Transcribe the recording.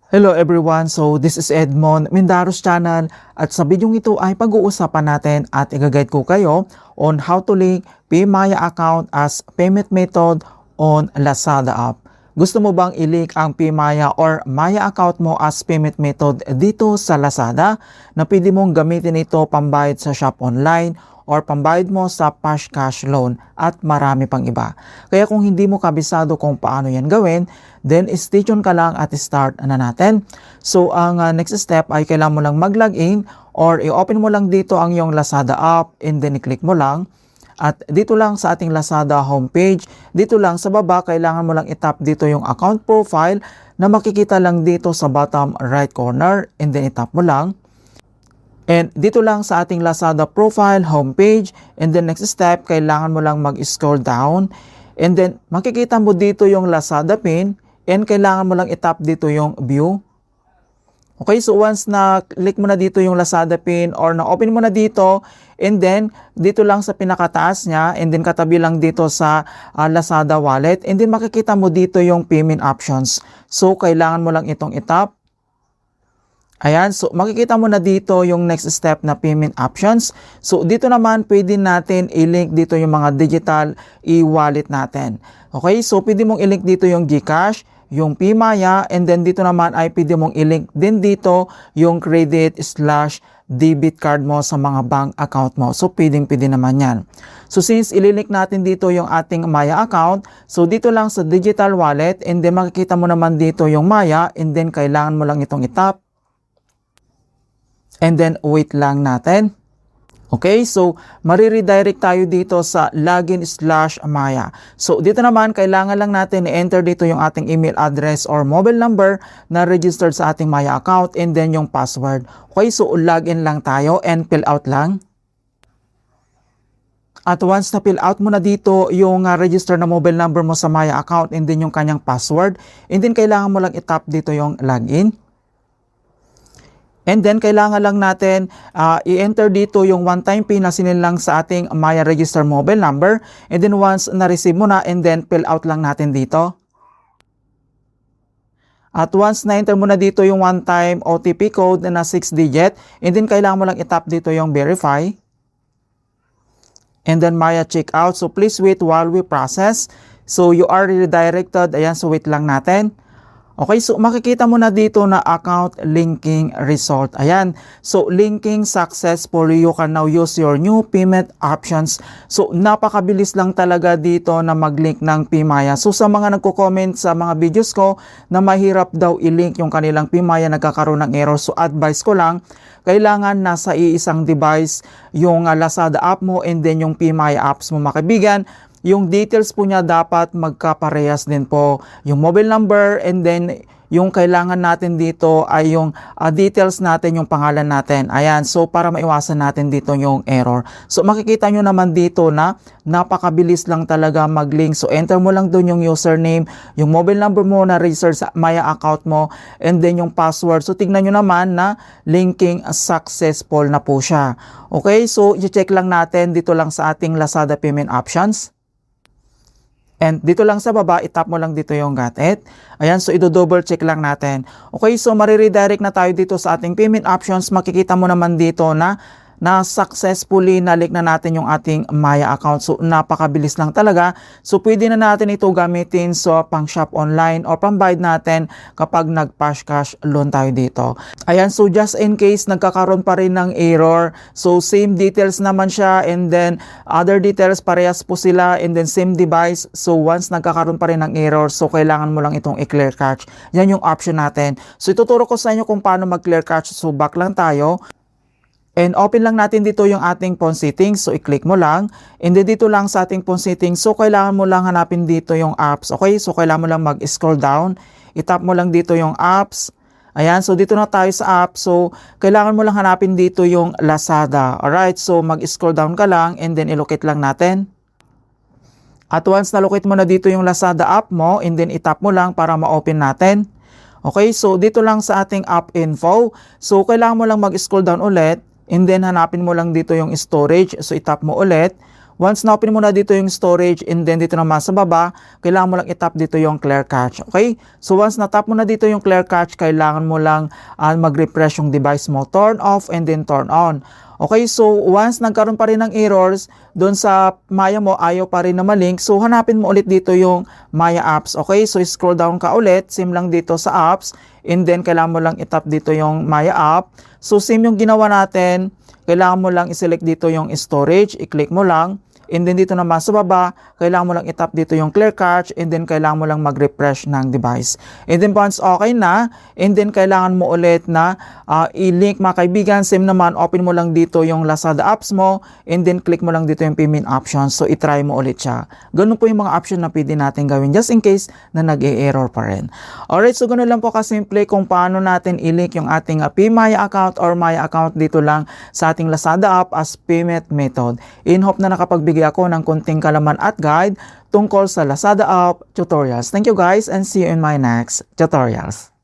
Hello everyone, so this is Edmond Mindaros channel at sa video ito ay pag-uusapan natin at i-guide ko kayo on how to link PMaya account as payment method on Lazada app. Gusto mo bang i-link ang PMaya or Maya account mo as payment method dito sa Lazada na pwede mong gamitin ito pambayad sa shop online or pambayad mo sa fast cash loan at marami pang iba. Kaya kung hindi mo kabisado kung paano yan gawin, then stay tuned ka lang at start na natin. So ang next step ay kailangan mo lang mag-login or i-open mo lang dito ang iyong Lazada app and then i-click mo lang. At dito lang sa ating Lazada homepage, dito lang sa baba, kailangan mo lang itap dito yung account profile na makikita lang dito sa bottom right corner and then itap mo lang. And dito lang sa ating Lazada profile homepage and then next step, kailangan mo lang mag-scroll down and then makikita mo dito yung Lazada pin and kailangan mo lang itap dito yung view. Okay, so once na click mo na dito yung Lazada pin or na-open mo na dito and then dito lang sa pinakataas niya and then katabi lang dito sa Lazada wallet and then makikita mo dito yung payment options. So kailangan mo lang itong itap. Ayan, so makikita mo na dito yung next step na payment options. So dito naman pwede natin i-link dito yung mga digital e-wallet natin. Okay, so pwede mong i-link dito yung GCash, yung PMaya, and then dito naman ay pwede mong i-link din dito yung credit/debit card mo sa mga bank account mo. So pwede naman yan. So since ililink natin dito yung ating Maya account, so dito lang sa digital wallet and then makikita mo naman dito yung Maya and then kailangan mo lang itong itap. And then wait lang natin. Okay, so mariredirect tayo dito sa login/Maya. So dito naman kailangan lang natin i-enter dito yung ating email address or mobile number na registered sa ating Maya account and then yung password. Okay, so login lang tayo and fill out lang. At once na fill out mo na dito yung register na mobile number mo sa Maya account and then yung kanyang password, and then kailangan mo lang itap dito yung login. And then, kailangan lang natin i-enter dito yung one-time PIN na sinilang sa ating Maya register mobile number. And then, once na-receive mo na, and then fill out lang natin dito. At once na-enter mo na dito yung one-time OTP code na 6-digit, and then kailangan mo lang itap dito yung verify. And then, Maya checkout. So, please wait while we process. So, you are redirected. Ayan, so wait lang natin. Okay, so makikita mo na dito na account linking result. Ayan, so linking successfully. You can now use your new payment options. So napakabilis lang talaga dito na mag-link ng PMaya. So sa mga nagko-comment sa mga videos ko na mahirap daw i-link yung kanilang PMaya, nagkakaroon ng error. So advice ko lang, kailangan nasa iisang device yung Lazada app mo and then yung PMaya apps mo, mga kaibigan. Yung details po niya dapat magkaparehas din po. Yung mobile number and then yung kailangan natin dito ay yung details natin, yung pangalan natin. Ayan, so para maiwasan natin dito yung error. So makikita nyo naman dito na napakabilis lang talaga mag-link. So enter mo lang doon yung username, yung mobile number mo na register sa Maya account mo, and then yung password. So tignan nyo naman na linking successful na po siya. Okay, so i-check lang natin dito lang sa ating Lazada payment options. And dito lang sa baba, itap mo lang dito yung got it. Ayan, so i-double check lang natin. Okay, so mariredirect na tayo dito sa ating payment options. Makikita mo naman dito na successfully na-link na natin yung ating Maya account. So napakabilis lang talaga. So pwede na natin ito gamitin sa pang shop online or pambayad natin kapag nag-fast cash loan tayo dito. Ayan, so just in case nagkakaroon pa rin ng error, so same details naman siya and then other details parehas po sila and then same device. So once nagkakaroon pa rin ng error, so kailangan mo lang itong i-clear cache. Yan yung option natin. So ituturo ko sa inyo kung paano mag-clear cache. So back lang tayo. And open lang natin dito yung ating phone settings. So, i-click mo lang. And then dito lang sa ating phone settings. So, kailangan mo lang hanapin dito yung apps. Okay? So, kailangan mo lang mag-scroll down. I-tap mo lang dito yung apps. Ayan. So, dito na tayo sa app. So, kailangan mo lang hanapin dito yung Lazada. Alright? So, mag-scroll down ka lang and then i-locate lang natin. At once na-locate mo na dito yung Lazada app mo and then i-tap mo lang para ma-open natin. Okay? So, dito lang sa ating app info. So, kailangan mo lang mag-scroll down ulit. And then, hanapin mo lang dito yung storage. So, itap mo ulit. Once na-open mo na dito yung storage and then dito naman sa baba, kailangan mo lang itap dito yung clear cache. Okay? So once na-tap mo na dito yung clear cache, kailangan mo lang mag-refresh yung device mo. Turn off and then turn on. Okay, so once nagkaroon pa rin ng errors, doon sa Maya mo, ayaw pa rin na malink, so hanapin mo ulit dito yung Maya apps. Okay, so scroll down ka ulit, same lang dito sa apps, and then kailangan mo lang itap dito yung Maya app. So same yung ginawa natin, kailangan mo lang i-select dito yung storage, i-click mo lang. And then dito naman sa baba, kailangan mo lang itap dito yung clear cache and then kailangan mo lang mag-refresh ng device. And then once okay na, and then kailangan mo ulit na i-link mga kaibigan, same naman, open mo lang dito yung Lazada apps mo and then click mo lang dito yung payment options. So itry mo ulit siya. Ganun po yung mga option na pwede natin gawin just in case na nag-e-error pa rin. Alright, so ganun lang po kasimple kung paano natin i-link yung ating PMaya account or Maya account dito lang sa ating Lazada app as payment method. In hope na nakapagbigay ako ng konting kalaman at guide tungkol sa Lazada app tutorials. Thank you guys and see you in my next tutorials.